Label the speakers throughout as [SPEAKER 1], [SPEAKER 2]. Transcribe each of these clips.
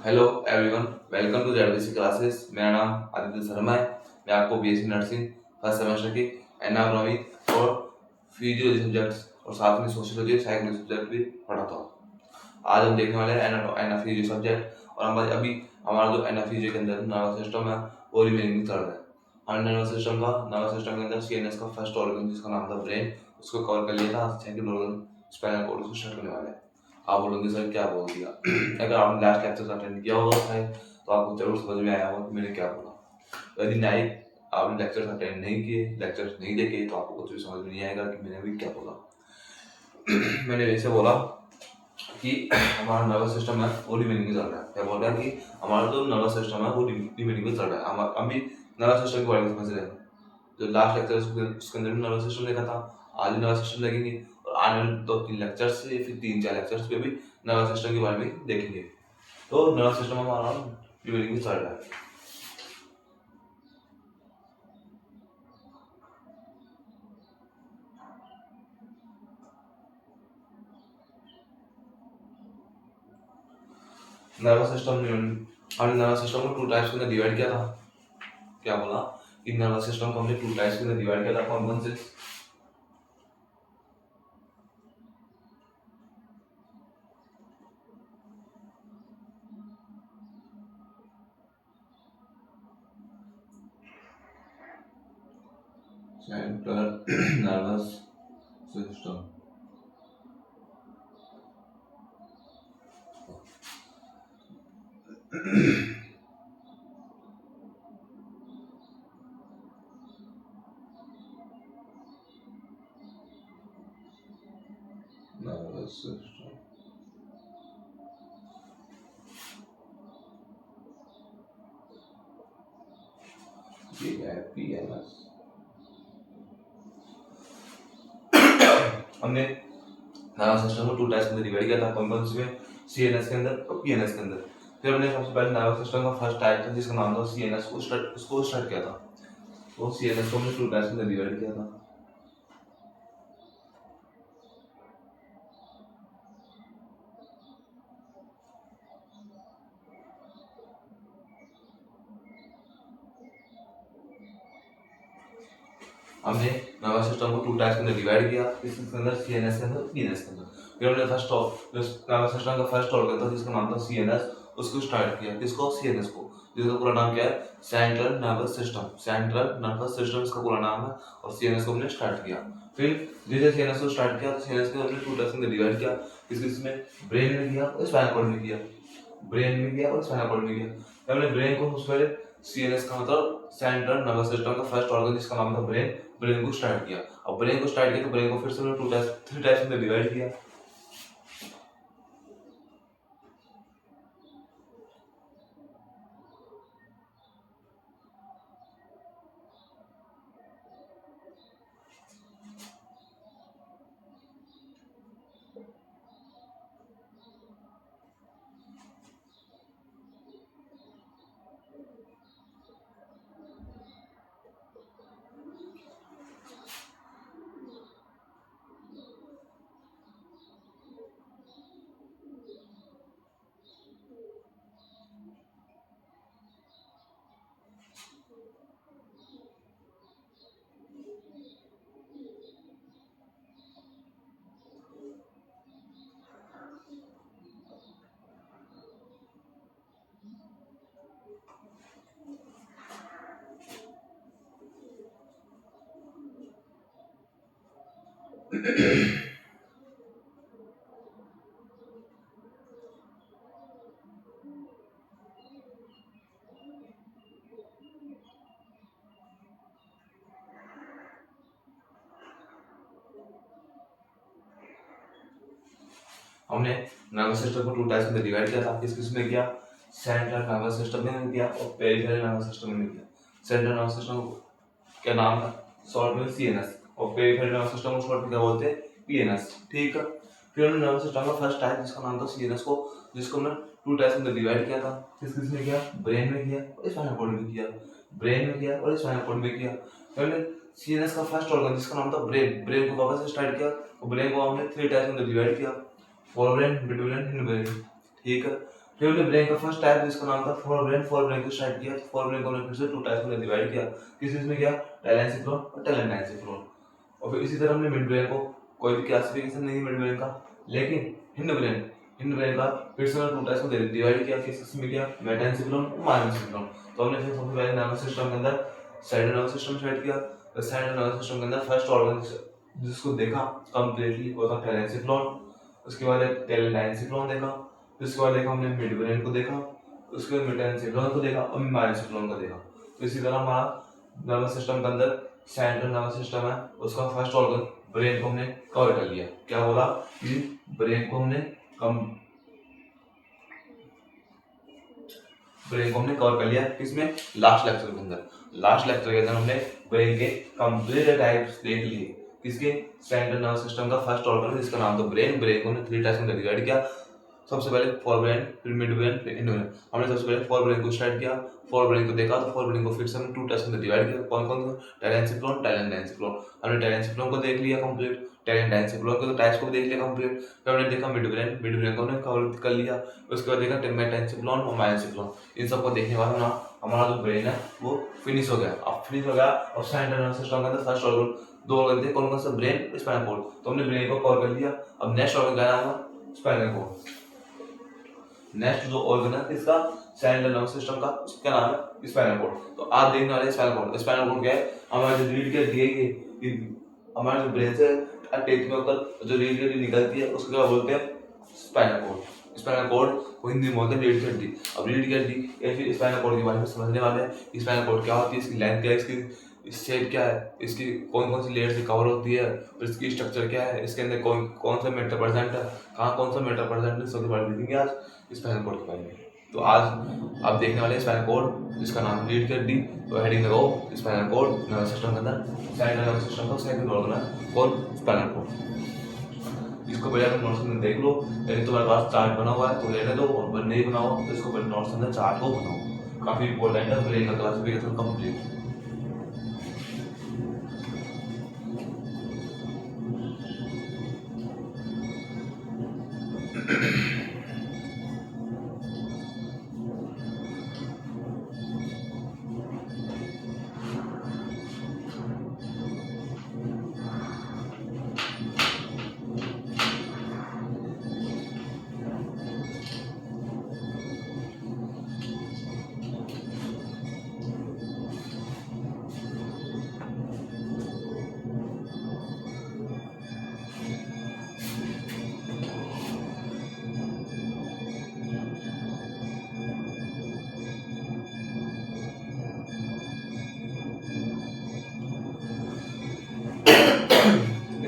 [SPEAKER 1] Hello everyone, welcome to ZBC classes. मेरा नाम आदित्य शर्मा है। मैं आपको बीएससी नर्सिंग फर्स्ट सेमेस्टर की एनाटॉमी और फिजियोलॉजी सब्जेक्ट्स और साथ में सोशियोलॉजी साइकोलॉजी सब्जेक्ट भी पढ़ाता हूँ। आज हम देखने वाले हैं एनाफिजियो सब्जेक्ट। और हम अभी हमारा जो एनाफिजियो के अंदर नर्वस सिस्टम है वो रिमेनिंग चल रहा है। हमने नर्वस सिस्टम के अंदर सीएनएस का फर्स्ट ऑर्गन जिसका नाम था ब्रेन, उसको कवर कर लिया था। सेकंड ऑर्गन स्पाइनल कॉर्ड, उसको स्टार्ट करने वाले हैं। आप बोलोगे सर क्या बोल दिया? अगर आपने लास्ट लेक्चर अटेंड किया होगा शायद तो आपको जरूर समझ में आया होगा कि मैंने क्या बोला। यदि नहीं, आपने लेक्चर अटेंड नहीं किए, लेक्चर नहीं देखे, तो आपको कुछ भी समझ में नहीं आएगा कि मैंने अभी क्या बोला। मैंने वैसे बोला कि हमारा नर्वस सिस्टम है वो रिमेनिंग में चल रहा है। क्या बोल रहा है कि हमारा जो नर्वस सिस्टम है वो रिमेनिंग में चल रहा है। हम अभी नर्वस सिस्टम के बारे में समझ रहे हैं। जो लास्ट लेक्चर उसके अंदर भी नर्वस सिस्टम देखा था, आज भी नर्वस सिस्टम देखेंगे और आने वाले 2-3 लेक्चर्स से फिर 3-4 लेक्चर्स पे भी नर्वस सिस्टम के बारे में देखेंगे। तो नर्वस सिस्टम हमारा रिमेनिंग में चल रहा है। नर्वस सिस्टम हमने नर्वस सिस्टम को 2 टाइप्स में डिवाइड किया था। क्या बोला कि नर्वस सिस्टम को हमने 2 टाइप्स में डिवाइड किया था। कौन कौन से? Central nervous system, nervous system, PNS. हमने नर्वस सिस्टम को 2 टाइप्स में डिवाइड किया था। कौन कौन से? सीएनएस के अंदर और पीएनएस के अंदर। फिर हमने सबसे पहले नर्वस सिस्टम का फर्स्ट टाइप था जिसका नाम था सीएनएस, उसको स्टार्ट किया था। तो सीएनएस को हमने 2 टाइप्स में डिवाइड किया था। हमने नर्वस सिस्टम को 2 टाइप्स में डिवाइड किया, इसके अंदर सीएनएस के अंदर, पीएनएस के अंदर। फिर हमने नर्वस सिस्टम का फर्स्ट ऑर्गन था जिसका नाम था सीएनएस, उसको स्टार्ट किया। किसको? सीएनएस को। जिसका पूरा नाम क्या है? Central nervous system. Central nervous system इसका पूरा नाम है। और सीएनएस को हमने स्टार्ट किया। फिर जैसे सीएनएस को स्टार्ट किया तो सीएनएस को हमने 2 टाइप्स में डिवाइड किया। किसमें? ब्रेन में किया और स्पाइनल कॉर्ड में किया। ब्रेन में किया और स्पाइनल कॉर्ड में किया। हमने ब्रेन को सबसे पहले सीएनएस का मतलब सेंट्रल नर्वस सिस्टम का फर्स्ट ऑर्गन जिसका नाम था ब्रेन को स्टार्ट किया। अब ब्रेन को स्टार्ट किया तो ब्रेन को फिर से हमने 3 टाइप्स में डिवाइड किया। हमने नर्वस सिस्टम को 2 टाइप्स में डिवाइड किया था। किस में किया? सेंट्रल नर्वस सिस्टम में किया और पेरिफेरल नर्वस सिस्टम में किया। सेंट्रल नर्वस सिस्टम क्या नाम है? शॉर्ट में सीएनएस। और पेरिफेरल नर्वस सिस्टम को शॉर्ट में क्या बोलते हैं? पीएनएस। ठीक है। फिर हमने नर्वस सिस्टम का फर्स्ट टाइप जिसका नाम था सीएनएस को, जिसको हमने 2 टाइप्स में डिवाइड किया था। किस में किया? ब्रेन में किया और स्पाइनल कॉर्ड में किया। ब्रेन में किया और स्पाइनल कॉर्ड में किया। फिर हमने सीएनएस का फर्स्ट ऑर्गन जिसका नाम था ब्रेन को वापस से स्टार्ट किया। ब्रेन को हमने 3 टाइप्स में डिवाइड किया, फोरब्रेन, मिडब्रेन, हिंडब्रेन। ठीक है। फिर हमने ब्रेन का फर्स्ट टाइप जिसका नाम था फोर ब्रेन को स्टार्ट किया। फोर ब्रेन को हमने फिर से टू टाइप्स में डिवाइड किया। किस में किया? टेलेंसिफ्लोन और टेलेंटाइनसिफ्लोन। और फिर इसी तरह हमने मिड ब्रेन को, कोई भी क्लासिफिकेशन नहीं मिड ब्रेन का, लेकिन हिंड ब्रेन का फिर से टू टाइप्स में डिवाइड किया। किस में किया? मेटेंसिफ्लोन और माइनोसिफ्लोन। तो हमने फिर सबसे पहले नर्वस सिस्टम के अंदर सेंट्रल नर्वस सिस्टम स्टार्ट किया। तो सेंट्रल नर्वस सिस्टम के अंदर फर्स्ट ऑर्गन जिसको देखा कंप्लीटली वो था टेलेंसिफ्लोन। उसके बाद एक टेलेंटाइनसिफ्लोन देखा। उसके बाद देखा हमने मिड ब्रेन को देखा। उसके बाद मेटेंसिफ्लोन को देखा और माइनोसिफ्लोन को देखा। तो इसी तरह हमारा नर्वस सिस्टम के अंदर सेंट्रल नर्वस सिस्टम है, उसका फर्स्ट ऑर्गन ब्रेन को हमने कवर कर लिया। क्या बोला कि ब्रेन को हमने कवर कर लिया। किसमें? लास्ट लेक्चर के अंदर। लास्ट लेक्चर के अंदर हमने ब्रेन के कंप्लीट टाइप्स देख लिए। किसके? सेंट्रल नर्वस सिस्टम का फर्स्ट ऑर्गन जिसका नाम था ब्रेन। ब्रेन को हमने 3 टाइप्स में डिवाइड किया। सबसे पहले फोर ब्रेन, फिर मिड ब्रेन, फिर इंड ब्रेन। हमने सबसे पहले फोर ब्रेन को स्टार्ट किया। फोर ब्रेन को देखा तो फोर ब्रेन को फिर से हमने 2 टाइप्स में डिवाइड किया। कौन कौन से? टेलेंसिफ्लोन, टेलेंटाइनसिफ्लोन। हमने टेलेंसिफ्लोन को देख लिया कंप्लीट, टेलेंटाइनसिफ्लोन के टाइप्स को भी देख लिया कंप्लीट। फिर हमने देखा मिड ब्रेन को हमने कवर कर लिया। उसके बाद देखा मेटेंसिफ्लोन और माइनोसिफ्लोन। इन सबको देखने के बाद ना हमारा जो ब्रेन है वो फिनिश हो गया। अब फिनिश हो गया और सेंट्रल नर्वस सिस्टम के अंदर फर्स्ट ऑर्गन, 2 ऑर्गन थे। कौन कौन सा? Brain, spinal cord. तो हमने ब्रेन को कवर कर लिया। अब नेक्स्ट ऑर्गन क्या नाम है? Spinal cord. नेक्स्ट जो ऑर्गन है इसका सेंट्रल नर्वस सिस्टम का, उसका नाम है स्पाइनल कॉर्ड। तो आज देखने वाले स्पाइनल कॉर्ड। स्पाइनल कॉर्ड क्या है? हमारे जो रीढ़ की हड्डी है कि हमारे जो ब्रेन से अटैच में होकर जो रीढ़ की हड्डी निकलती है उसको क्या बोलते हैं? Spinal cord. स्पाइनल कॉर्ड को हिंदी में बोलते हैं रीढ़ की हड्डी। अब रीढ़ की हड्डी या फिर स्पाइनल कॉर्ड के बारे में समझने वाले हैं। स्पाइनल कॉर्ड क्या होती है, इसकी लेंथ क्या है, इसकी शेप क्या है, इसकी कौन कौन सी लेयर से कवर होती है, और इसकी स्ट्रक्चर क्या है, इसके अंदर कौन कौन सा मेटल प्रेजेंट है, कहाँ कौन सा मेटल प्रेजेंट है, सबके बारे में देखेंगे आज स्पाइनल कॉर्ड के बारे में। तो आज आप देखने वाले स्पाइनल कॉर्ड जिसका नाम रीढ़ की हड्डी। तो हेडिंग लगाओ स्पाइनल कॉर्ड नर्वस सिस्टम के अंदर सेंट्रल नर्वस सिस्टम का सेकंड ऑर्गन है कौन? Spinal cord. इसको पहले आप नोट्स में देख लो। यदि तुम्हारे पास चार्ट बना हुआ है तो लेने दो, और नहीं बना हुआ तो इसको पहले नोट्स के अंदर चार्ट को बनाओ। काफी इंपॉर्टेंट है ब्रेन का क्लासिफिकेशन कंप्लीट।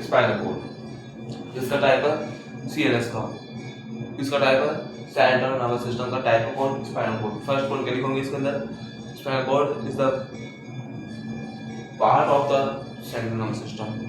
[SPEAKER 1] स्पाइनल कॉर्ड इसका टाइप है सीएनएस का। इसका टाइप है सेंट्रल नर्वस सिस्टम का टाइप है कौन? Spinal cord. फर्स्ट कौन क्या लिखोगे इसके अंदर? Spinal cord is the part of the central nervous system.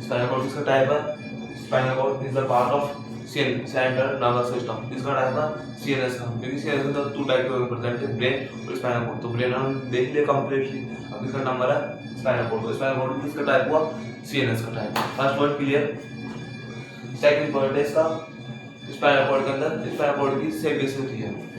[SPEAKER 1] Spinal cord इसका टाइप है spinal cord is the part of central nervous system. इसका टाइप है सीएनएस का, क्योंकि सीएनएस में तो 2 टाइप के प्रेजेंट है, ब्रेन और स्पाइनल कॉर्ड। तो ब्रेन हम देख लिया कंप्लीटली। अब इसका नंबर है स्पाइनल कॉर्ड। तो स्पाइनल कॉर्ड किसका टाइप हुआ? सीएनएस का type. First word clear. Second word है इसका स्पाइनल कॉर्ड के अंदर स्पाइनल कॉर्ड की शेप कैसी होती है?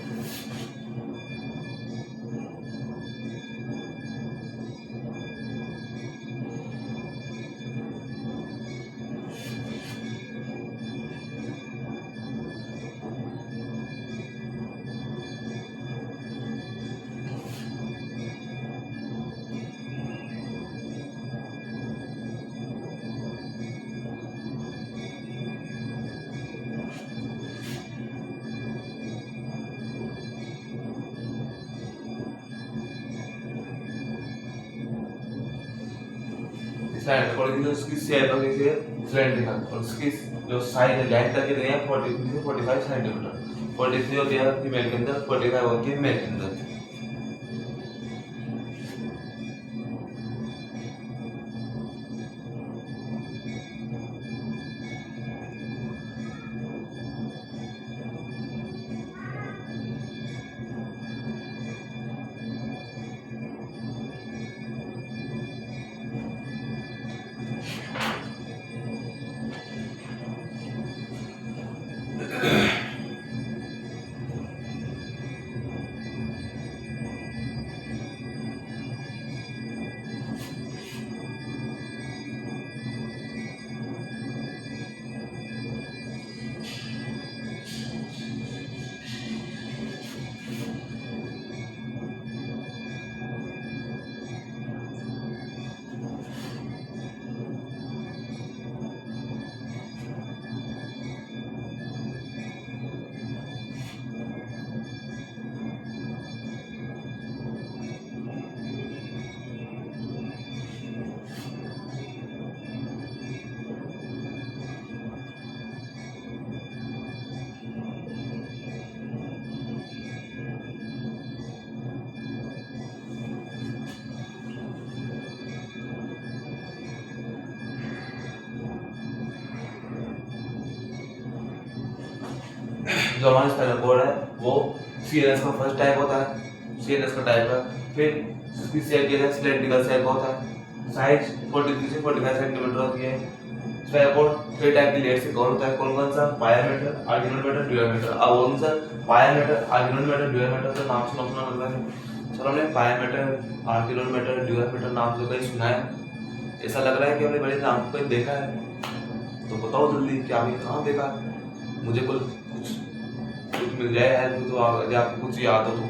[SPEAKER 1] स्पाइनल कॉर्ड की जो उसकी शेप है कैसी है? सिलेंड्रिकल। और उसकी जो साइज है लेंथ है कितनी है? 43 से 45 सेंटीमीटर। 43 होती है फीमेल के अंदर, 45 होती है मेल के अंदर। जो हमारा स्पाइनल कॉर्ड है वो सीएनएस का फर्स्ट टाइप होता है, सीएनएस का टाइप है। फिर इसकी शेप जो है सिलेंड्रिकल शेप होता है, साइज 43 से 45 सेंटीमीटर होती है। स्पाइनल कॉर्ड 3 टाइप की लेयर से कवर होता है, कौन कौन सा? Pia mater, arachnoid mater, dura mater. अब कौन सा? पायामेटर, आर्किनोमेटर, ड्यूरामेटर तो नाम सुना सुना लग रहा है। चलो हमने पायामेटर, आर्किनोमेटर, ड्यूरामेटर नाम तो कहीं सुना है, ऐसा लग रहा है कि हमने बड़े नाम को कहीं देखा है, तो बताओ जल्दी कि आपने कहाँ देखा है? मुझे कुछ कुछ कुछ मिल जाए हेल्प, तो यदि आपको कुछ याद हो तो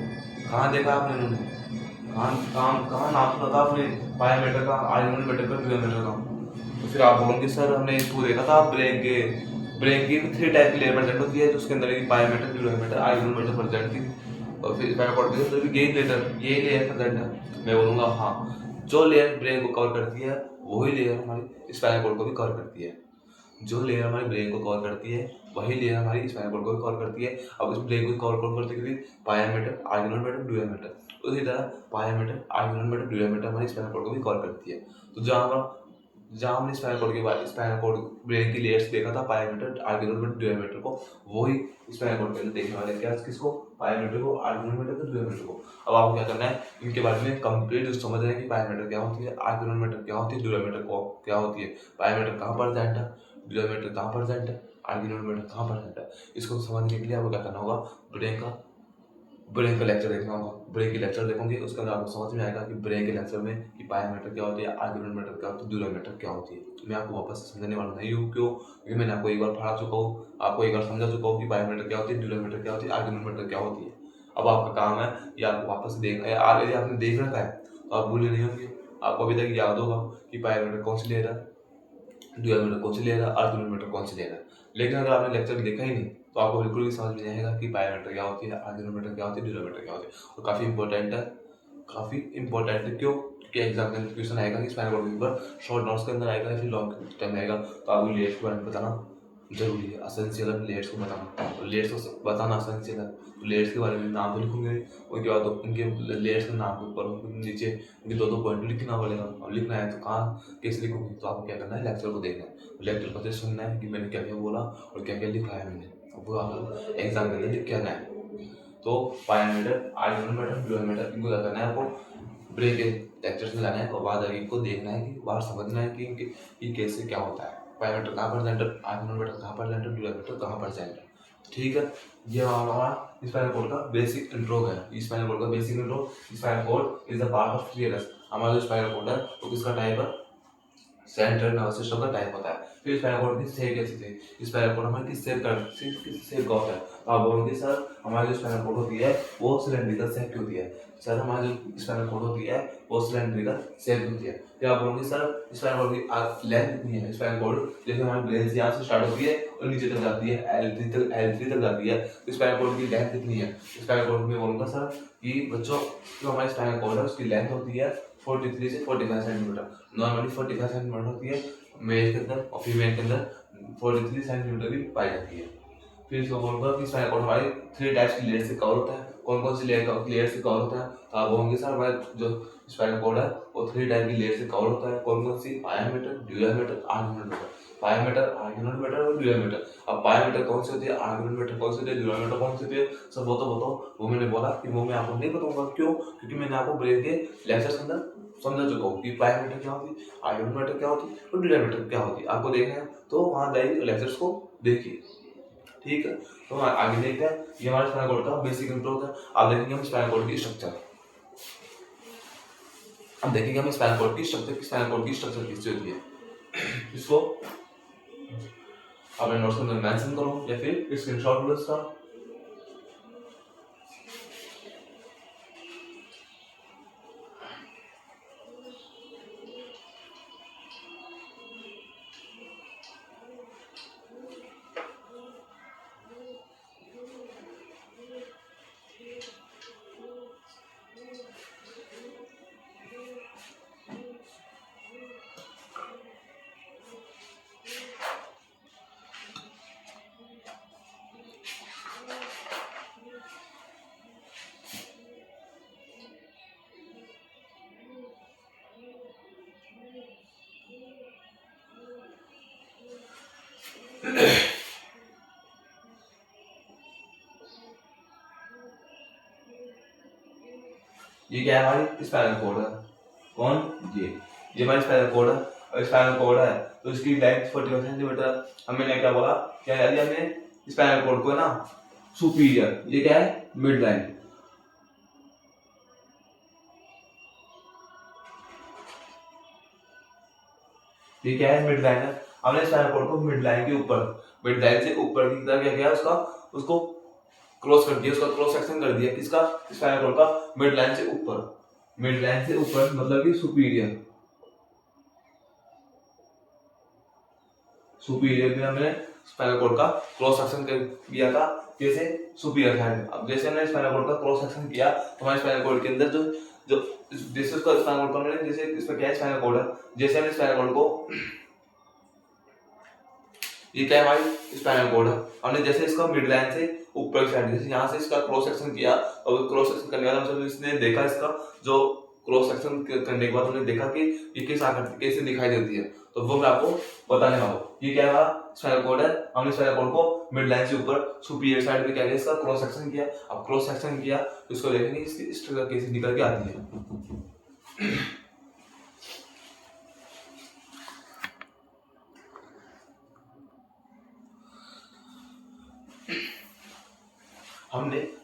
[SPEAKER 1] कहाँ देखा आपने इन्होंने? कहाँ कहाँ कहाँ नाम सुना था आपने पायामेटर का, आर्किनोमेटर का, ड्यूरामेटर का? तो फिर आप बोलोगे सर हमने इसको देखा था ब्रेन की 3 टाइप की लेयर प्रेजेंट होती है, जिसके अंदर एक पायामेटर, ड्यूरामेटर, आर्किनोमेटर प्रेजेंट थी, और फिर स्पाइनल कॉर्ड के अंदर भी यही लेयर प्रेजेंट है। मैं बोलूँगा हाँ, जो लेयर ब्रेन को कवर करती है वही लेयर हमारी स्पाइनल कॉर्ड को भी कवर करती है। जो लेयर हमारे ब्रेन को कवर करती है वही लेयर हमारी स्पाइनल कॉर्ड को भी कवर करती है। अब इस ब्रेन को कवर कौन करती है? Pia mater, arachnoid mater, dura mater. उसी तरह पायामेटर, आर्किनोमेटर, ड्यूरामेटर हमारी स्पाइनल कॉर्ड को भी कवर करती है। तो जहाँ हमने स्पाइनल कॉर्ड ब्रेन की लेयर्स देखा था, पायामेटर, आर्किनोमेटर, ड्यूरामेटर को, वही स्पाइनल कॉर्ड के अंदर देखने वाले क्या? किसको? पायामेटर को, आर्किनोमेटर को, ड्यूरामेटर को। अब आपको क्या करना है? इनके बारे में कंप्लीट समझना है कि पायामेटर क्या होती है, आर्किनोमेटर क्या होती है, ड्यूरामेटर क्या होती है, पायामेटर कहाँ प्रेजेंट है, ड्यूरामेटर कहाँ प्रेजेंट है, आर्किनोमेटर कहाँ प्रेजेंट है। इसको समझने के लिए आपको क्या करना होगा? ब्रेन का लेक्चर देखना होगा। ब्रेन के लेक्चर देखोगे उसके अंदर आपको समझ में आएगा कि ब्रेन के लेक्चर में कि पायामेटर क्या होती है, आर्किनोमेटर क्या होती है, ड्यूरामेटर क्या होती है। मैं आपको वापस से समझाने वाला नहीं हूँ, क्यों? क्योंकि मैंने आपको एक बार पढ़ा चुका हूँ, आपको एक बार समझा चुका हूँ कि पायामेटर क्या होती है, ड्यूरामेटर क्या होती है, आर्किनोमेटर क्या होती है। अब आपका काम है ये आपको वापस देखना है। यदि आपने देख रखा है तो आप भूले नहीं होंगे, आपको अभी तक याद होगा कि पायामेटर कौन सी लेयर है, ड्यूरामेटर कौन सी लेयर है, आर्किनोमेटर कौन सी लेयर है। लेकिन अगर आपने लेक्चर देखा ही नहीं तो आपको बिल्कुल भी समझ में नहीं आएगा कि पायामेटर क्या होती है, आर्किनोमेटर क्या होती है, ड्यूरामेटर क्या होती है। और काफ़ी इंपॉर्टेंट है, काफ़ी इंपॉर्टेंट है। क्यों? क्योंकि एग्जाम के अंदर क्वेश्चन आएगा कि स्पाइनल कॉर्ड के ऊपर शॉर्ट नोट्स के अंदर आएगा या फिर लॉन्ग टाइम आएगा, तो आपको लेयर्स के बारे में बताना जरूरी है, असेंशियल है लेयर्स को बताना। तो लेयर्स को बताना असेंशियल है, तो लेयर्स के बारे में नाम तो लिखूंगे, उसके बाद उनके लेयर्स के नाम के ऊपर नीचे उनके दो दो पॉइंट लिखना पड़ेगा। और लिखना है तो कहाँ कैसे लिखोगे? तो आपको क्या करना है? लेक्चर को देखना है, लेक्चर को सुनना है कि मैंने क्या क्या बोला और क्या क्या लिखा है मैंने, वो आपको एग्जाम के अंदर लिख के आना है। तो पायामेटर, आर्किनोमेटर, ड्यूरामेटर, इनको क्या करना है? आपको ब्रेक के लेक्चर्स में लाना है और बाद इनको देखना है कि बाहर समझना है कि कैसे क्या होता है, पायामेटर कहाँ पर सेंटर, आर्किनोमेटर कहाँ पर सेंटर, ड्यूरामेटर कहाँ पर सेंटर। ठीक है, ये हमारा स्पाइनल कॉर्ड का बेसिक इंट्रो है। स्पाइनल कॉर्ड का basic intro, spinal cord is the part of CNS. हमारा जो स्पाइनल कॉर्ड है वो किसका टाइप है? सेंट्रल नर्वस सिस्टम का टाइप होता है। फिर स्पाइनल कॉर्ड की शेप कैसी थी? स्पाइनल कॉर्ड हमारे किस शेप का होता है? तो आप बोलोगे सर हमारी जो स्पाइनल कॉर्ड होती है वो सिलेंड्रिकल शेप की होती है। सर हमारी जो स्पाइनल कॉर्ड होती है वो सिलेंड्रिकल शेप की होती है। फिर आप बोलोगे सर स्पाइनल कॉर्ड की लेंथ कितनी है? स्पाइनल कॉर्ड जैसे हमारे ब्रेन से यहाँ से स्टार्ट होती है और नीचे तक जाती है, L3 तक जाती है, तो स्पाइनल कॉर्ड की लेंथ कितनी है? स्पाइनल कॉर्ड में बोलूँगा सर कि बच्चों जो हमारी स्पाइनल कॉर्ड है उसकी लेंथ होती है 43 से 45 सेंटीमीटर। नॉर्मली 45 सेंटीमीटर होती है मेल के अंदर, और फीमेल के अंदर 43 सेंटीमीटर भी पाई जाती है। फिर इसको बोलूँगा कि स्पाइनल कॉर्ड हमारी 3 टाइप्स की लेयर से कवर होता है। कौन कौन सी लेयर से कवर होता है? तो आप बोलेंगे सर हमारे जो स्पाइनल कॉर्ड है वो 3 टाइप की लेयर से कवर होता है। कौन कौन सी? Pia mater, dura mater, arachnoid mater. Pia mater, arachnoid mater और ड्यूरामेटर। अब पायामेटर कौन सी होती है, आर्किनोमेटर कौन सी होती है, ड्यूरामेटर कौन सी होती है? सब वो तो बताओ। वो मैंने बोला कि वो मैं आपको नहीं बताऊंगा। क्यों? क्योंकि मैंने आपको ब्रेन के लेक्चर्स के अंदर समझा चुका हूँ कि पायामेटर क्या होती है, आर्किनोमेटर क्या होती है और ड्यूरामेटर क्या होती है। आपको देखना है तो वहाँ जाइए लेक्चर्स को देखिए। ठीक है, तो आगे देखते हैं। ये हमारे स्पाइनल कॉर्ड का बेसिक इंट्रो था। अब देखेंगे हम स्पाइनल कॉर्ड की स्ट्रक्चर। अब देखेंगे हम स्पाइनल कॉर्ड की स्ट्रक्चर, स्पाइनल कॉर्ड की स्ट्रक्चर किससे होती है। इसको अपने नोट्स के अंदर मेंशन करो या फिर स्क्रीनशॉट लो इसका। ये क्या है हमारी स्पाइनल कॉर्ड है। कौन? ये हमारी स्पाइनल कॉर्ड है। और स्पाइनल कॉर्ड है तो इसकी लेंथ 45 सेंटीमीटर। हमने क्या बोला, क्या है हमने स्पाइनल कॉर्ड को ना सुपीरियर, ये क्या है मिड लाइन, ये क्या है मिड लाइन है। हमने स्पाइनल कॉर्ड को मिड लाइन के ऊपर, मिड लाइन से ऊपर की तरफ क्या किया उसका, उसको क्रॉस कर दिया, उसका क्रॉस सेक्शन कर दिया किसका, स्पाइनल कॉर्ड का मिड लाइन से ऊपर। मिड लाइन से ऊपर मतलब कि सुपीरियर, सुपीरियर में हमने स्पाइनल कॉर्ड का क्रॉस सेक्शन कर दिया था जैसे सुपीरियर साइड में। अब जैसे हमने स्पाइनल कॉर्ड का क्रॉस सेक्शन किया तो हमारे स्पाइनल कॉर्ड के अंदर जो जो जैसे उसका स्पाइनल कॉर्ड हमने, जैसे इसमें क्या है स्पाइनल कॉर्ड है, जैसे हमने स्पाइनल कॉर्ड को, ये क्या है हमारी स्पाइनल कॉर्ड है, हमने जैसे इसका मिड लाइन से ऊपर की साइड, जैसे यहाँ से इसका क्रॉस सेक्शन किया और क्रॉस सेक्शन करने के बाद हमने इसने देखा इसका जो क्रॉस सेक्शन करने के बाद हमने देखा कि ये किस आकृति कैसे दिखाई देती है, तो वो मैं आपको बताने वाला हूँ। ये क्या है स्पाइनल कॉर्ड है, हमने स्पाइनल कॉर्ड को मिड लाइन से ऊपर सुपीरियर साइड पे क्या किया, इसका क्रॉस सेक्शन किया। अब क्रॉस सेक्शन किया तो इसको देखेंगे इसकी स्ट्रक्चर कैसे निकल के आती है।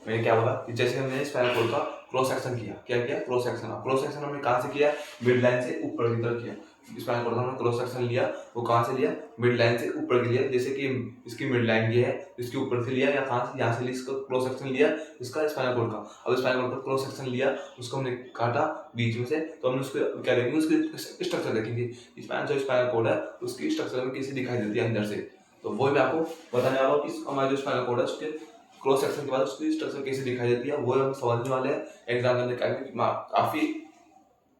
[SPEAKER 1] मैंने क्या बोला कि जैसे हमने स्पाइनल कॉर्ड का क्रॉस सेक्शन किया, क्या किया क्रॉस सेक्शन। अब क्रॉस सेक्शन हमने कहाँ से किया, मिड लाइन से ऊपर की तरफ किया। स्पाइनल कॉर्ड का हमने क्रॉस सेक्शन लिया, वो कहाँ से लिया, मिड लाइन से ऊपर की लिया। जैसे कि इसकी मिड लाइन ये है, इसके ऊपर से लिया, या कहाँ से, यहाँ से लिया, इसका क्रॉस सेक्शन लिया इसका स्पाइनल कॉर्ड का। अब स्पाइनल कॉर्ड का क्रॉस सेक्शन लिया, उसको हमने काटा बीच में से, तो हमने उसको क्या देखेंगे, उसकी स्ट्रक्चर देखेंगे। स्पाइनल कॉर्ड है उसकी स्ट्रक्चर में कैसे दिखाई देती है अंदर से, तो वो मैं आपको बताने वाला हूँ कि हमारा जो स्पाइनल कॉर्ड है उसके क्रॉस सेक्शन के बाद उसकी स्ट्रक्चर कैसे दिखाई देती है, वो हम समझने वाले हैं। एग्जाम के अंदर काफी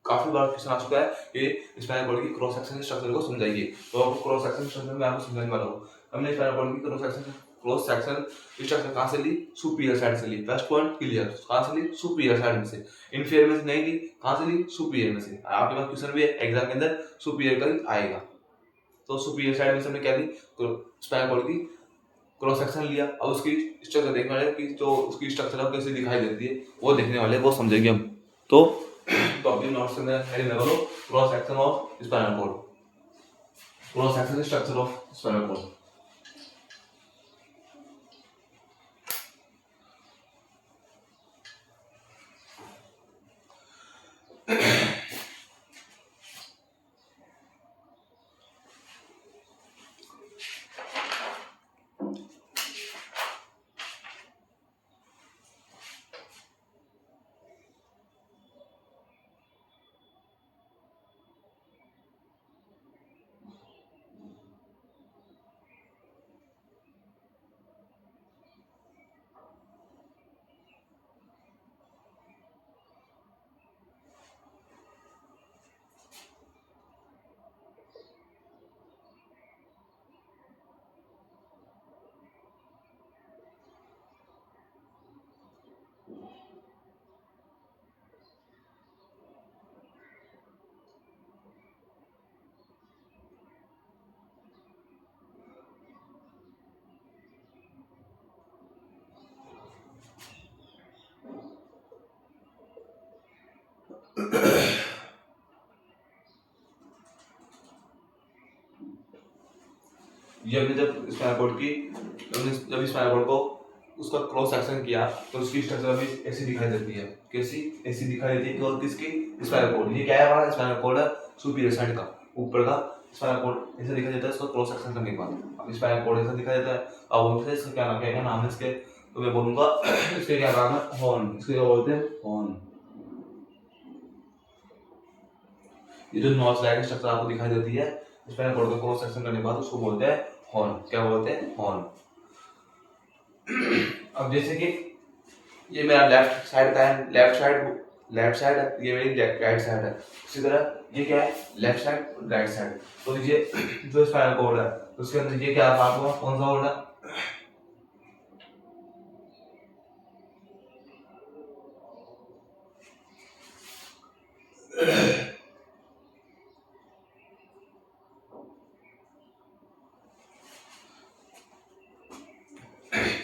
[SPEAKER 1] काफी बार क्वेश्चन आ चुका है कि स्पाइनल कॉर्ड की क्रॉस सेक्शन स्ट्रक्चर को समझाइए, तो आपको क्रॉस सेक्शन स्ट्रक्चर में आपको समझाने वाला हूँ। हमने स्पाइनल कॉर्ड की क्रॉस सेक्शन स्ट्रक्चर कहाँ से ली, सुपीरियर साइड से ली। फर्स्ट पॉइंट क्लियर, कहाँ से ली, सुपीरियर साइड में से। इनफीरियर में से नहीं ली, कहाँ से ली, सुपीरियर में से। आपके पास क्वेश्चन भी है एग्जाम के अंदर सुपीरियर का ही आएगा, तो सुपीरियर साइड में से हमने क्या ली, स्पाइनल कॉर्ड की क्रॉस सेक्शन लिया। अब उसकी स्ट्रक्चर देखने वाले कि जो उसकी स्ट्रक्चर है कैसे दिखाई देती है वो देखने वाले, वो समझेंगे हम। तो अपने नोट्स के अंदर हेडिंग लगा लो cross section of spinal cord, cross section structure of spinal cord. ये हमने जब स्पाइनल कॉर्ड की, हमने जब स्पाइनल कॉर्ड को उसका क्रॉस सेक्शन किया तो उसकी स्ट्रक्चर अभी ऐसी दिखाई देती है, कैसी, ऐसी दिखाई देती है। और किसकी, स्पाइनल कॉर्ड। ये क्या है हमारा स्पाइनल कॉर्ड है सुपीरियर साइड का, ऊपर का स्पाइनल कॉर्ड ऐसा दिखाई देता है इसका क्रॉस सेक्शन करने के बाद। अब स्पाइनल कॉर्ड ऐसा दिखाई देता है। अब उनसे इसका क्या नाम है इसके, तो मैं बोलूंगा इसके क्या नाम है, हॉर्न। इसके क्या बोलते हैं, हॉर्न। ये जो नॉच लाइक स्ट्रक्चर आपको दिखाई देती है स्पाइनल कॉर्ड का क्रॉस सेक्शन करने के बाद, उसको बोलते हैं हॉर्न। क्या बोलते हैं, हॉर्न। अब जैसे कि ये मेरा लेफ्ट साइड का है, लेफ्ट साइड है, ये मेरी राइट साइड है। इसी तरह ये क्या है, लेफ्ट साइड राइट साइड। तो ये जो स्पाइनल कॉर्ड है उसके अंदर ये क्या पार्ट हुआ, कौन सा होल्ड है,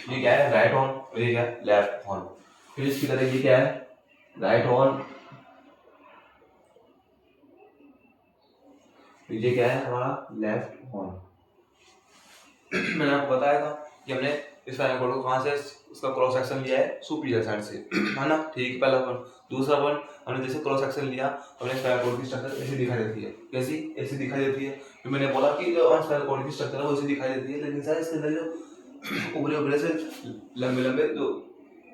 [SPEAKER 1] ये क्या है राइट हॉर्न और ये क्या है लेफ्ट हॉर्न। फिर इसकी तरह ये क्या है राइट हॉर्न, ये क्या है हमारा लेफ्ट हॉर्न। मैंने आपको बताया था कि हमने इस स्पाइनल कॉर्ड को कहाँ से उसका क्रॉस सेक्शन लिया है, सुपीरियर साइड से, है ना। ठीक, पहला पॉइंट। दूसरा पॉइंट, हमने जैसे क्रॉस सेक्शन लिया, हमने स्पाइनल कॉर्ड की स्ट्रक्चर ऐसी दिखाई देती है, कैसी, ऐसी दिखाई देती है। फिर मैंने बोला कि जो स्पाइनल कॉर्ड की स्ट्रक्चर है वो ऐसी दिखाई देती है, लेकिन सर इसके अंदर जो उभरे उभरे से लंबे लंबे जो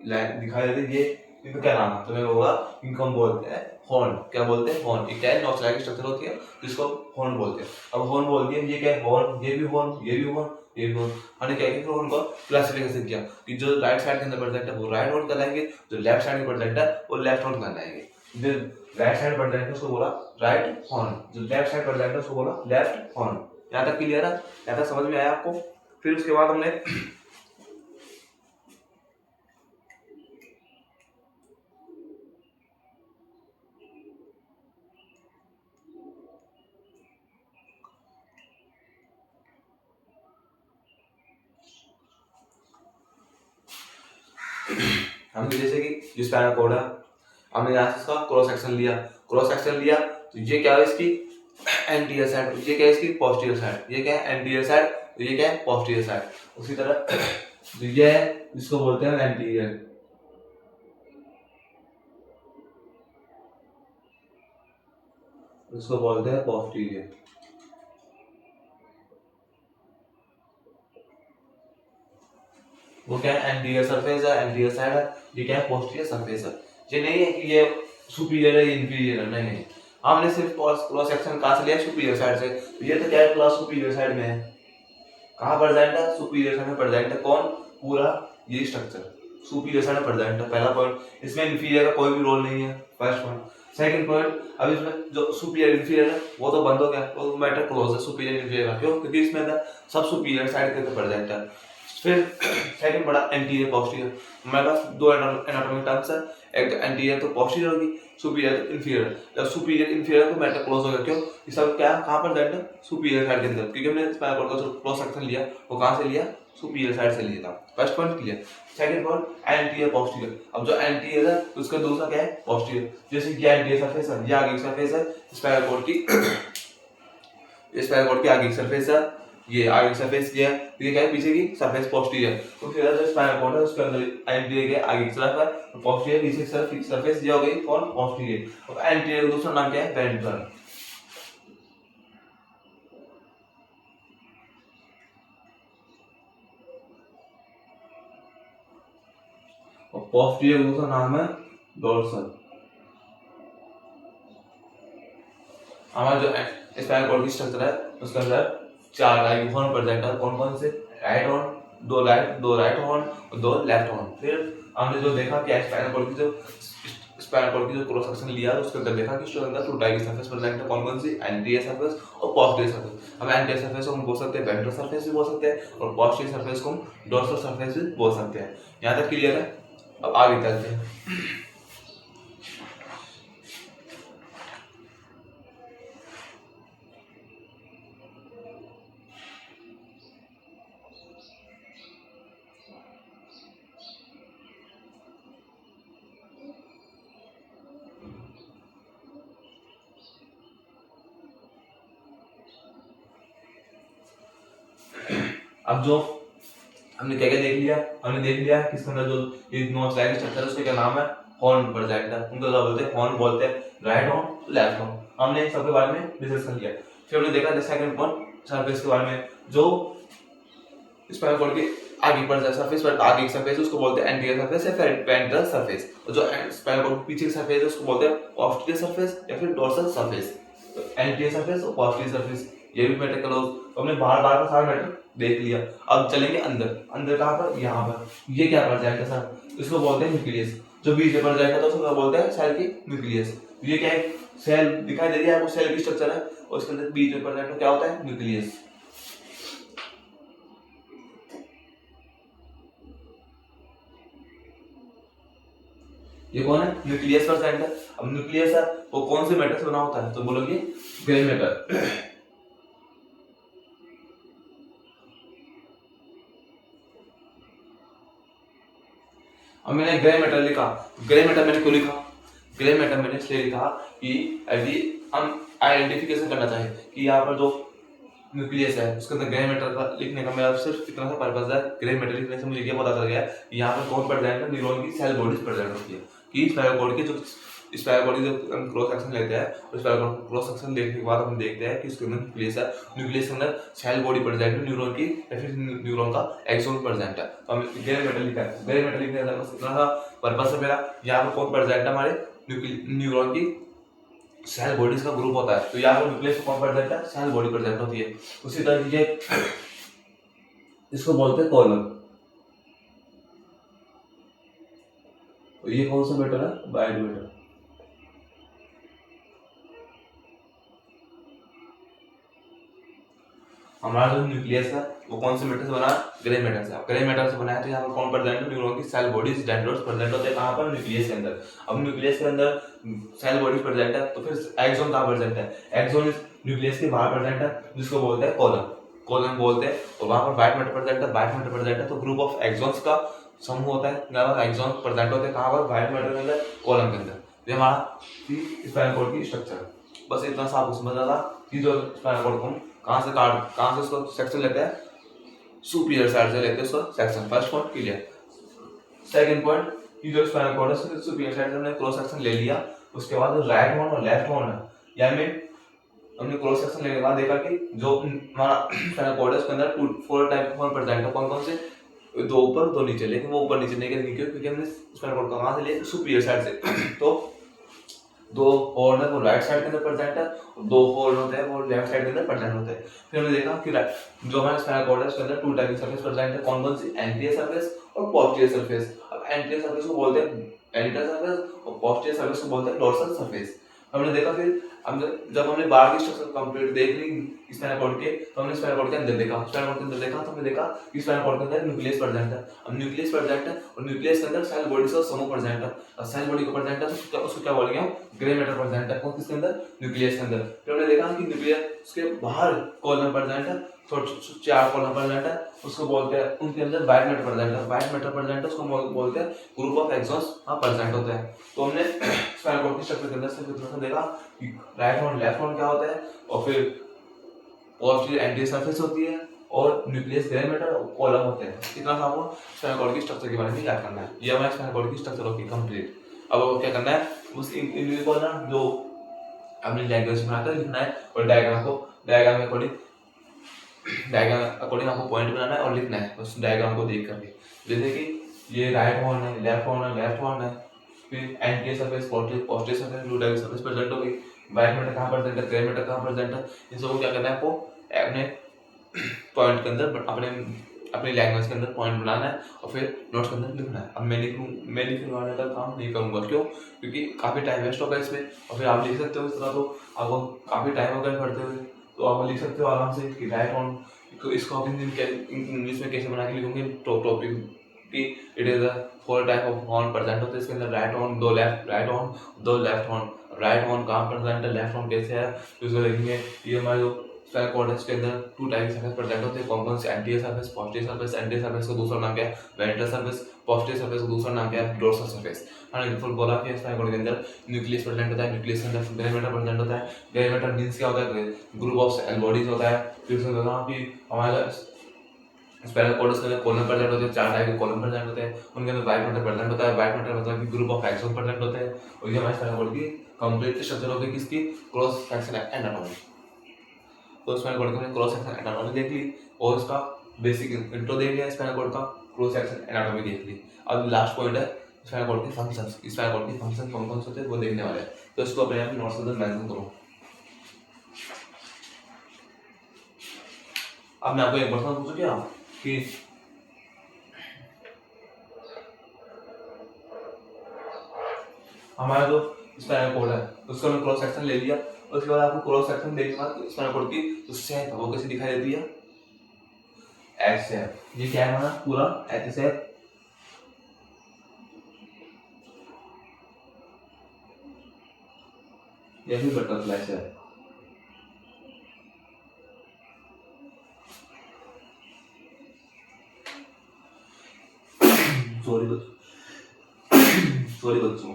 [SPEAKER 1] लाइन दिखाई देती है, ये इनका क्या नाम है, तो मैं बोला इनको हम बोलते हैं हॉर्न। क्या बोलते हैं, हॉर्न। ये क्या है, नोच की स्ट्रक्चर होती है जिसको हॉर्न बोलते हैं। अब हॉर्न बोल दिया, ये क्या है, हॉर्न, ये भी हॉर्न, ये भी हॉर्न, ये भी हॉर्न। हमने क्या किया, फिर उनको क्लासिफिकेशन किया कि जो राइट साइड के अंदर प्रेजेंट है वो राइट हॉर्न कहलाएंगे, जो लेफ्ट साइड में प्रेजेंट है वो लेफ्ट हॉर्न कहलाएंगे। जो राइट साइड प्रेजेंट है उसको बोला राइट हॉर्न, जो लेफ्ट साइड प्रेजेंट है उसको बोला लेफ्ट हॉर्न। यहाँ तक क्लियर है, यहाँ तक समझ में आया आपको। फिर उसके बाद हमने हमने जैसे कि जो स्पाइनल कॉर्ड है, हमने यहाँ से इसका क्रॉस सेक्शन लिया, क्रॉस सेक्शन लिया तो ये क्या है इसकी एंटीरियर साइड, ये क्या है इसकी पोस्टीरियर साइड, ये क्या है एंटीरियर साइड, तो ये क्या है पोस्टीरियर साइड। उसी तरह जो ये है इसको बोलते हैं एंटीरियर, इसको बोलते हैं पोस्टीरियर। वो क्या है एंटीरियर सरफेस है, एंटीरियर साइड है, ये क्या है पोस्टीरियर सरफेस है। ये नहीं है कि ये सुपीरियर है, इंफीरियर है, नहीं नहीं। हमने सिर्फ क्रॉस सेक्शन कहाँ से लिया, सुपीरियर साइड से। तो ये तो क्या है, क्लास सुपीरियर साइड में है। कहाँ प्रेजेंट है, सुपीरियर साइड में प्रेजेंट है। कौन, पूरा ये स्ट्रक्चर सुपीरियर साइड में प्रेजेंट है। पहला पॉइंट, इसमें इंफीरियर का कोई भी रोल नहीं है, फर्स्ट पॉइंट। सेकंड पॉइंट, अब इसमें जो सुपीरियर इंफीरियर है वो तो बंद हो गया, वो मैटर क्लोज है सुपीरियर इंफीरियर का। क्यों, क्योंकि इसमें सब सुपीरियर साइड के प्रेजेंट है। फिर सेकंड बड़ा एंटीरियर पोस्टीरियर। हमारे पास दो एनाटॉमिक टर्म्स है, एक तो एंटीरियर तो पोस्टीरियर होगी, सुपीरियर तो इंफीरियर। जब सुपीरियर इंफीरियर को मैटर क्लोज हो गया, क्यों, ये सब क्या कहाँ पर जाएगा, सुपीरियर साइड के अंदर, क्योंकि हमने स्पाइनल कॉर्ड का जो क्रॉस सेक्शन लिया वो कहाँ से लिया, सुपीरियर साइड से लिया था। First point clear. Second point anterior posterior. अब जो एंटीरियर है उसका दूसरा क्या है, पोस्टीरियर। जैसे ये एंटीरियर सरफेस है, ये आगे की सरफेस है स्पाइनल कॉर्ड की, ये स्पाइनल कॉर्ड की आगे की सरफेस है, ये आगे की सरफेस ये है, तो ये क्या है पीछे की सरफेस पोस्टीरियर। तो फिर जो स्पाइनल कॉर्ड है उसके अंदर एंटीरियर के आगे की तरफ है, तो पोस्टीरियर पीछे की सरफेस ये हो गई कौन, पोस्टीरियर। और एंटीरियर का दूसरा नाम क्या है, वेंट्रल। और पोस्टीरियर का दूसरा नाम है डोर्सल। हमारा जो स्पाइनल कॉर्ड की स्ट्रक्चर है उसके अंदर चार राइट हॉर्न प्रेजेंट है। कौन कौन से, राइट हॉर्न, दो राइट हॉर्न और दो लेफ्ट हॉर्न। फिर हमने जो देखा कि स्पाइनल कॉर्ड की जो क्रॉस सेक्शन लिया उसके अंदर देखा कि उसके अंदर टू टाइप की सरफेस प्रेजेंट है। कौन कौन सी, एंटीरियर सरफेस और पोस्टीरियर सरफेस। हम एंटीरियर सरफेस को हम बोल सकते हैं वेंट्रल सरफेस भी बोल सकते हैं, और पोस्टीरियर सरफेस को हम डोर्सल सरफेस भी बोल सकते हैं। यहाँ तक क्लियर है। अब आगे चलते हैं। अब जो हमने क्या क्या देख लिया, हमने देख लिया कि इसके अंदर जो ये नोच लाइन स्ट्रक्चर है उसका क्या नाम है, हॉर्न प्रेजेंट है। उनको क्या बोलते हैं, हॉर्न बोलते हैं, राइट हॉर्न लेफ्ट हॉर्न। हमने इन सब के बारे में डिस्कस कर लिया। फिर हमने देखा जैसे सेकंड पॉइंट सरफेस के बारे में, जो स्पाइनल कॉर्ड के आगे पर सरफेस पर आगे की सरफेस उसको बोलते हैं एंटीरियर सरफेस या फिर वेंट्रल सरफेस, और जो स्पाइनल कॉर्ड पीछे की सरफेस है उसको बोलते हैं पोस्टीरियर सरफेस या फिर डोर्सल सरफेस। तो एंटीरियर सरफेस और पोस्टीरियर सरफेस ये भी मैटर क्लोज। तो हमने बार बार का सारा मैटर देख लिया। अब चलेंगे अंदर। अंदर कहाँ पर, यहाँ पर। ये क्या पड़ जाएगा सर, इसको बोलते हैं न्यूक्लियस। जो बीच में पड़ जाएगा तो उसको बोलते हैं सेल की न्यूक्लियस। ये क्या है, सेल दिखाई दे रही है आपको, सेल की स्ट्रक्चर है और इसके अंदर बीच में पड़ जाएगा तो क्या होता है, न्यूक्लियस। ये कौन है, न्यूक्लियस पर सेंटर। अब न्यूक्लियस है वो कौन से मेटल से बना होता है, तो बोलोगे ग्रे मेटल। अब मैंने ग्रे मेटल लिखा, ग्रे मेटल मैंने क्यों लिखा, ग्रे मैटर मैंने इसलिए लिखा कि यदि हम आइडेंटिफिकेशन करना चाहें कि यहाँ पर जो न्यूक्लियस है उसके अंदर ग्रे मैटर का लिखने का मेरा सिर्फ इतना सा पर्पज है। ग्रे मैटर लिखने से मुझे ये पता चल गया कि यहाँ पर कौन प्रेजेंट है, न्यूरॉन की सेल बॉडीज प्रेजेंट होती है कि स्पाइरल कॉर्ड की जो स्पाइरल कॉर्ड जो हम क्रॉस सेक्शन लेते हैं उस स्पाइरल कॉर्ड क्रॉस सेक्शन देखने के बाद हम देखते हैं कि उसके अंदर न्यूक्लियस है, न्यूक्लियस के अंदर सेल बॉडी प्रेजेंट है न्यूरॉन की या फिर न्यूरॉन का एक्सोन प्रेजेंट है। तो हम ग्रे मैटर लिखा है, ग्रे मैटर लिखने का बस इतना सा पर्पज है मेरा। यहाँ पर कौन प्रेजेंट है, हमारे न्यूरॉन की सेल बॉडीज का ग्रुप होता है। तो यहाँ पर न्यूक्लियस कौन प्रेजेंट है, सेल बॉडी प्रेजेंट होती है। उसी तरह ये इसको बोलते हैं कॉलम। ये कौन सा मैटर है, वाइट मैटर। हमारा जो न्यूक्लियस है वो कौन से मैटर से बना है, ग्रे मैटर से। ग्रे मैटर से बना है तो यहाँ पर कौन प्रेजेंट है, न्यूरॉन की सेल बॉडीज डेंड्राइट्स प्रेजेंट होते हैं कहाँ पर, न्यूक्लियस के अंदर। अब न्यूक्लियस के अंदर सेल बॉडीज प्रेजेंट है तो फिर एक्सोन कहाँ प्रेजेंट है, एक्सोन न्यूक्लियस के बाहर प्रेजेंट है जिसको बोलते हैं कॉलम, कॉलम बोलते हैं। और वहाँ पर वाइट मैटर प्रेजेंट है, वाइट मैटर प्रेजेंट है तो ग्रुप ऑफ एक्सोन्स का समूह होता है, यहाँ पर एक्सोन प्रेजेंट होते हैं कहाँ पर, वाइट मैटर के अंदर, कॉलम के अंदर। ये हमारा स्पाइनल कॉर्ड की स्ट्रक्चर है। बस इतना सा आपको समझ आता कि जो स्पाइनल कॉर्ड को कहाँ से उसको सेक्शन लेते हैं, सुपीरियर साइड से लेते हैं उसको section. First point clear. Second point कि जो स्पाइनल कॉर्ड है सुपीरियर साइड से हमने क्रॉस सेक्शन ले लिया, उसके बाद जो राइट हॉर्न और लेफ्ट हॉर्न है, यानी हमने क्रॉस सेक्शन लेने के बाद देखा कि जो हमारा स्पाइनल कॉर्ड है उसके अंदर फोर टाइप ऑफ प्रेजेंट है। कौन कौन से, दो ऊपर दो नीचे, लेकिन वो ऊपर नीचे नहीं करेंगे क्योंकि हमने स्पाइनल कॉर्ड कहाँ से लिया, सुपीरियर साइड से। तो दो हॉर्न है वो राइट साइड के अंदर प्रेजेंट है और दो हॉर्न होते हैं वो लेफ्ट साइड के अंदर प्रेजेंट होते हैं। फिर हमने देखा कि जो हमारा स्पाइनल कॉर्ड है उसके अंदर टू टाइप की सरफेस प्रेजेंट है। कौन कौन सी, एंटीरियर सरफेस और पोस्टीरियर सरफेस। अब एंटीरियर सरफेस को बोलते हैं एडिटर सरफेस और पोस्टीरियर सरफेस को बोलते हैं डोर्सल सरफेस। हमने देखा फिर जब हमने बाहर की स्ट्रक्चर कंप्लीट देख ली स्पाइनल कॉर्ड के, तो हमने स्पाइनल कॉर्ड के अंदर देखा, स्पाइनल कॉर्ड के अंदर देखा तो हमने देखा कि स्पाइनल कॉर्ड के अंदर न्यूक्लियस प्रेजेंट है। अब न्यूक्लियस प्रेजेंट है और न्यूक्लियस के अंदर सेल बॉडीज का समूह प्रेजेंट है। और सेल बॉडी को प्रेजेंट है तो उसको क्या बोलेंगे हम, ग्रे मैटर प्रेजेंट है। कौन किसके अंदर, न्यूक्लियस के अंदर। फिर हमने देखा कि न्यूक्लियस के बाहर कॉलम प्रेजेंट है, चार कॉलम प्रेजेंट है, उसको बोलते हैं, उनके अंदर वाइट मैटर प्रेजेंट है, वाइट मैटर प्रेजेंट है उसको बोलते हैं ग्रुप ऑफ एक्सॉन्स प्रेजेंट होते हैं। तो हमने स्पाइनल कॉर्ड की स्ट्रक्चर के अंदर से कितना देखा कि राइट हॉर्न लेफ्ट हॉर्न क्या होता है, और फिर पोस्टीरियर एंटीरियर सरफेस होती है और न्यूक्लियस ग्रे मैटर और कॉलम होते हैं। इतना सा आपको स्पाइनल कॉर्ड की स्ट्रक्चर के बारे में याद करना है। ये हमारा स्पाइनल कॉर्ड की स्ट्रक्चर होगी कंप्लीट। अब आपको क्या करना है, उस इनको ना जो अपनी लैंग्वेज में आता है लिखना है और डायग्राम के अकॉर्डिंग आपको पॉइंट बनाना है और लिखना है उस डायग्राम को देख करके। जैसे कि ये राइट हॉर्न है, लेफ्ट हॉर्न है, लेफ्ट हॉर्न है, फिर anterior surface, posterior surface, blue type surface present हो गई, वाइट मैटर कहाँ प्रेजेंट है, ग्रे मैटर कहाँ प्रेजेंट है। इन सबको क्या करना है आपको अपने पॉइंट के अंदर अपनी लैंग्वेज के अंदर पॉइंट बनाना है और फिर नोट्स के अंदर लिखना है। अब मैं लिखने का काम नहीं करूँगा, क्यों, क्योंकि काफ़ी टाइम वेस्ट होगा इसमें। और फिर आप लिख सकते हो इस तरह, तो आपको काफ़ी टाइम होगा पढ़ते हुए, तो आप लिख सकते हो आराम से कि राइट ऑन, इसको आप इंग्लिश में कैसे बना के लिखोगे टॉपिक कि it is a four type of horn present होते हैं इसके अंदर, राइट ऑन, दो लेफ्ट राइट ऑन, दो लेफ्ट हॉर्न। राइट हॉर्न कहाँ प्रेजेंट है, लेफ्ट हॉर्न कैसे है, तो इसको देखेंगे। ये हमारे जो स्पाइनल कॉर्ड है इसके अंदर टू टाइप की सरफेस प्रेजेंट होते हैं। कौन कौन से, anterior surface, posterior surface. Anterior surface का दूसरा नाम क्या है, वेंट्रल सरफेस। पोस्टीरियर सरफेस का दूसरा नाम क्या है, डोर्सल सरफेस। हमने फुल बोला कि स्पाइनल कॉर्ड के अंदर न्यूक्लियस प्रेजेंट होता है, न्यूक्लियस के अंदर ग्रे मैटर प्रेजेंट होता है। ग्रे मैटर मींस क्या होता है, ग्रुप ऑफ सेल बॉडीज होता है। फिर उसमें देखा कि हमारा स्पाइनल कॉर्ड के अंदर कॉलम प्रेजेंट होते हैं, चार टाइप के कॉलम प्रेजेंट होते हैं, उनके अंदर वाइट मैटर प्रेजेंट होता है। वाइट मैटर मतलब कि ग्रुप ऑफ एक्सॉन प्रेजेंट होते हैं। और ये हमारे स्पाइनल कॉर्ड की कंप्लीट स्ट्रक्चर होगी किसकी, क्रॉस सेक्शन एनाटॉमी। तो स्पाइनल कॉर्ड की क्रॉस सेक्शन एनाटॉमी देख ली और उसका बेसिक इंट्रो देख लिया, स्पाइनल कॉर्ड का क्रॉस सेक्शन एनाटॉमी देख ली। अब लास्ट पॉइंट है स्पाइनल कॉर्ड के फंक्शंस। स्पाइनल कॉर्ड के फंक्शन कौन कौन से होते हैं वो देखने वाले हैं, तो इसको अपने आप नोट्स में मेंशन करो। अब मैं आपको एक क्वेश्चन पूछूं क्या कि हमारा जो स्पाइनल कॉर्ड है उसका हमने क्रॉस सेक्शन ले लिया, उसके बाद आपको क्रॉस सेक्शन देखने के बाद स्पाइनल कॉर्ड की जो शेप है वो कैसे दिखाई देती है, एच शेप। ये क्या है हमारा पूरा एच शेप। ये भी बटरफ्लाई शेप। सॉरी बच्चों,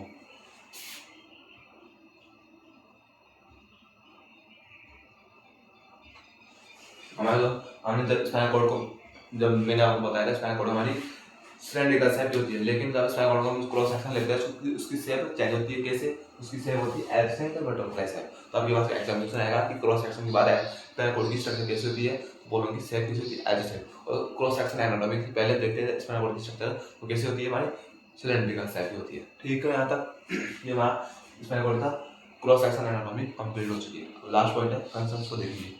[SPEAKER 1] मान लो हमने जब स्पाइनल कॉर्ड को, जब मैंने आपको बताया था स्पाइनल कॉर्ड हमारी सिलेंड्रिकल शेप होती है, लेकिन जब स्पाइनल कॉर्ड को हम क्रॉस सेक्शन लेते हैं उसकी शेप चेंज होती है। कैसे? उसकी शेप होती है एब्सेंट और बटरफ्लाई शेप। तो आपके पास एग्जामिनेशन आएगा कि क्रॉस सेक्शन की बात है स्पाइनल कॉर्ड की स्ट्रक्चर कैसे होती है, बोलों की शेप कैसे होती है, एब्सेंट। और क्रॉस सेक्शन एनाटॉमी की पहले देखते हैं स्पाइनल कॉर्ड की स्ट्रक्चर, तो कैसे होती है हमारी सिलेंड्रिकल शेप की होती है। ठीक है, यहाँ तक ये हमारा स्पाइनल कॉर्ड का क्रॉस सेक्शन एनाटॉमी कंप्लीट हो चुकी है। लास्ट पॉइंट है कंसर्न्स को देखिए।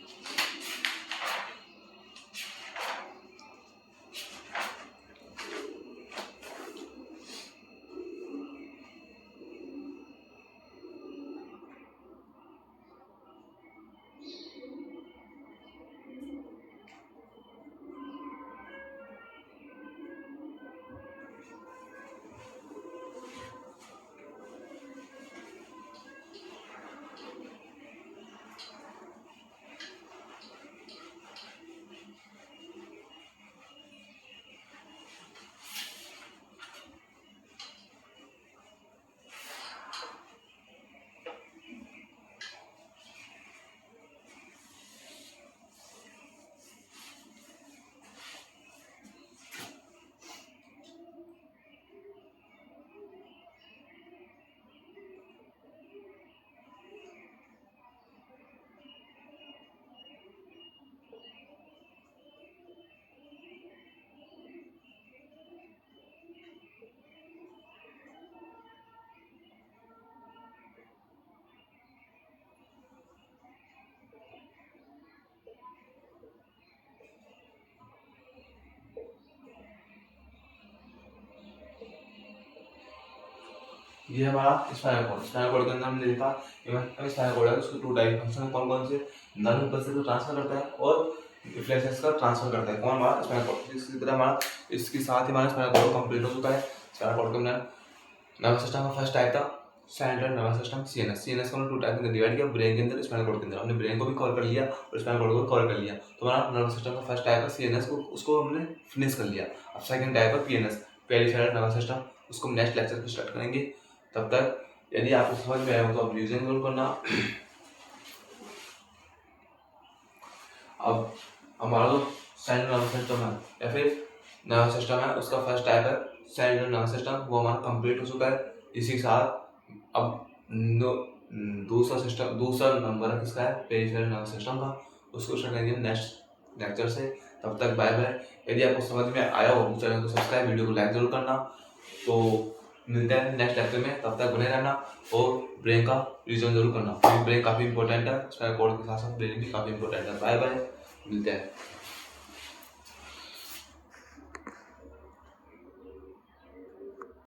[SPEAKER 1] ये हमारा स्पाइनल कॉर्ड। स्पाइनल कॉर्ड के अंदर हमने देखा स्पाइनल कॉर्ड है, उसके टू टाइप फंक्शन कौन कौन से, नर्व इम्पल्स को ट्रांसफर करता है और रिफ्लेक्सेस का ट्रांसफर करता है। कौन? हमारा स्पाइनल कॉर्ड। इसी तरह हमारा इसके साथ ही हमारा स्पाइनल कॉर्ड कंप्लीट हो चुका है। स्पाइनल कॉर्ड के अंदर नर्वस सिस्टम का फर्स्ट टाइप था central nervous system, CNS. CNS को हमने टू टाइप में डिवाइड किया, ब्रेन के अंदर, स्पाइनल कॉर्ड के अंदर। हमने ब्रेन को भी कवर कर लिया और स्पाइनल कॉर्ड को भी कवर कर लिया। तो हमारा नर्वस सिस्टम का फर्स्ट टाइप है सीएनएस को, उसको हमने फिनिश कर लिया। अब सेकंड टाइप है पीएनएस, पेरिफेरल नर्वस सिस्टम। उसको नेक्स्ट लेक्चर में स्टार्ट करेंगे। तब तक यदि आपको समझ में आया हो तो आप रिवीजन जरूर करना। अब हमारा जो सेंट्रल नर्वस सिस्टम है या फिर नर्वस सिस्टम है, उसका फर्स्ट टाइप है सेंट्रल नर्वस सिस्टम, वो हमारा कंप्लीट हो चुका है। इसी के साथ अब दूसरा नंबर है किसका है, पेरिफेरल नर्वस सिस्टम का। उसको स्टार्ट करेंगे नेक्स्ट लेक्चर से। तब तक बाय बाय। यदि आपको समझ में आया हो तो चैनल को सब्सक्राइब, वीडियो को लाइक जरूर करना। तो मिलते हैं नेक्स्ट लेक्चर में, तब तक बने रहना और ब्रेन का रिवीजन जरूर करना। ब्रेन काफ़ी इंपॉर्टेंट है, स्पाइनल कॉर्ड के साथ साथ ब्रेन भी काफ़ी इंपॉर्टेंट है। बाय बाय, मिलते हैं।